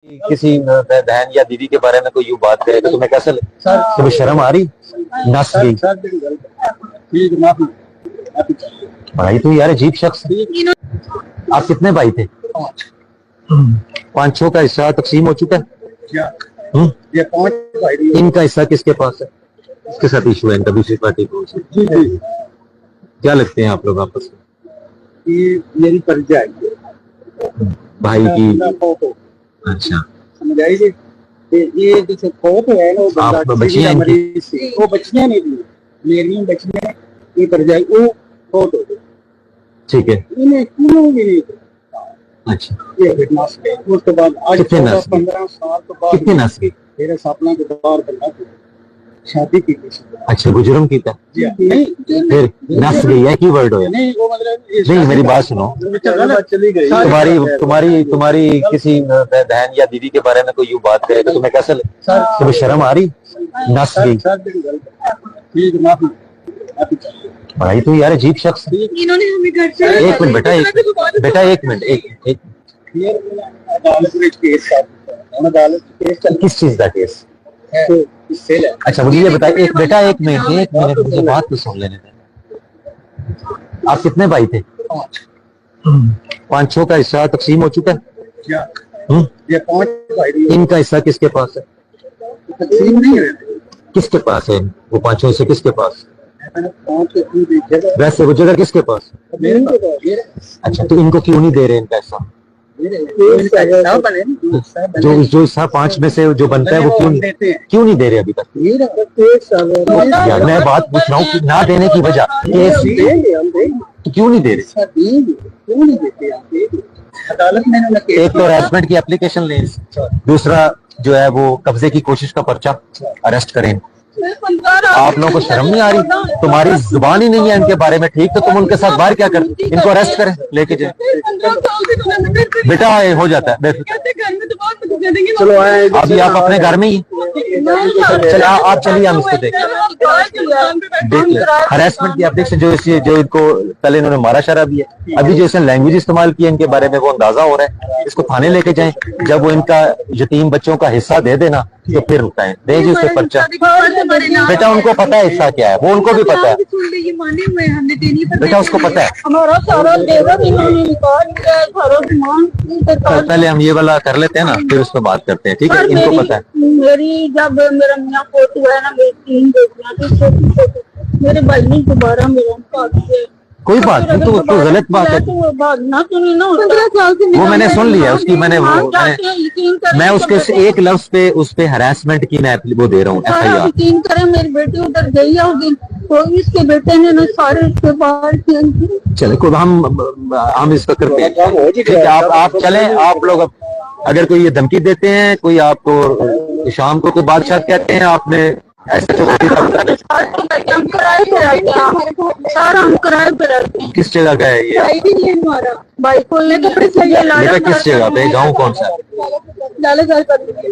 किसी बहन या दीदी के बारे में कोई यूं बात करे तो तुम्हें कैसा तुम्हें शर्म आ रही? नस गई भाई, तू यार अजीब शख्स। आप कितने भाई थे? 5 का हिस्सा तकसीम हो चुका है। ये 5 भाई। इनका हिस्सा किसके पास है? किसके साथ इशू है इनका? दूसरी पार्टी को? जी जी। क्या लगते हैं आप लोग आपस में? ये मेरी परिचय भाई की। अच्छा, समझ आई जी। ये जैसे फोटो है ना, वो आप बच्चियां इनकी? वो बच्चियां नहीं थी, मेरी बच्चियां। ये परिचय वो फोटो ठीक है। इन्हें क्यों भी नहीं। अच्छा, ये नस गए। उसके बाद आज कितने नस गए? 15 साल के बाद कितने नस गए? मेरे सपना के बाहर बना शादी की थी। अच्छा, गुजरम की था। नहीं, फिर नस गई है की वर्ड होया? नहीं, वो मतलब नहीं, मेरी बात सुनो। चली गई। तुम्हारी तुम्हारी तुम्हारी किसी बहन या दीदी के बारे में कोई यूं बात करे तो तुम्हें कैसा तुम्हें शर्म आ रही? नस गई भाई, तू यार अजीब शख्स। इन्होंने हमें घर से एक मिनट बेटा, एक मिनट, एक किस चीज का केस? अच्छा, मुझे ये बताइए। एक बेटा, एक मिनट मुझे बात तो सुन लेने दें। आप कितने भाई थे? 5 का हिस्सा तकसीम हो चुका है। ये 5 भाई। इनका हिस्सा किसके पास है? तकसीम नहीं है। किसके पास है वो 5 हिस्से? किसके पास? वैसे वो जगह किसके पास? अच्छा, तो इनको क्यों नहीं दे रहे इनका हिस्सा? जो हिस्सा 5 में से जो बनता है वो क्यों नहीं दे रहे अभी तक? यार मैं बात पूछ रहा हूँ कि ना देने की वजह तो क्यों नहीं दे रहे? अदालत में एक तो हरासमेंट की एप्लीकेशन लें, दूसरा जो है वो कब्जे की कोशिश का पर्चा, अरेस्ट करें। आप लोगों को शर्म नहीं आ रही? तुम्हारी जुबान ही नहीं है इनके बारे में, ठीक? तो तुम उनके साथ बाहर क्या करते? इनको अरेस्ट करें, लेके जाए। बेटा हो जाता है। चलो अभी आप अपने घर में ही चलिए, आप चलिए, हम इसको देख ले। हरासमेंट की एप्लीकेशन जो इनको कल इन्होंने मारा शारा भी है। अभी जो इसने लैंग्वेज इस्तेमाल की है इनके बारे में वो अंदाजा हो रहा है। इसको थाने लेके जाएं। जब वो इनका यतीम बच्चों का हिस्सा दे देना तो फिर रुकाएं, दे जी उससे पर्चा। बेटा उनको पता है हिस्सा क्या है, वो उनको भी पता है बेटा, उसको पता है। हमारा सारा देवर इन्होंने निकाल दिया, सारा सामान। पहले हम ये वाला कर लेते हैं ना, फिर उस पर बात करते हैं, ठीक है? इनको पता है। मेरी जब मेरा मियाँ फोटो है ना, मेरी 3 बेटियां थी छोटी छोटी। मेरे भाई ने दोबारा मेरा साथ किया। कोई बात नहीं, तो गलत बात है। भागना सुनी ना, 15 साल से वो मैंने सुन लिया उसकी। मैं उसके एक लफ्ज पे उस पे हरासमेंट की मैं वो दे रहा हूँ FIR। यकीन करें, मेरी बेटी उधर गई है उस दिन, तो इसके बेटे ने सारे इसके बाहर किए। चले को हम इसका करते हैं, ठीक है? आप चलें। आप लोग अगर कोई ये धमकी देते हैं, कोई आपको शाम को कोई बादशाह कहते हैं, आपने ऐसे किस जगह का है ये? बाइक खोलने कपड़े बेटा किस जगह पे? गाँव कौन सा?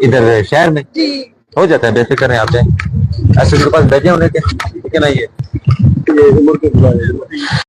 इधर शहर में हो जाता है, बेफिक्र है आप जाए। ऐसे के पास भेजे उन्हें, ठीक है ना? ये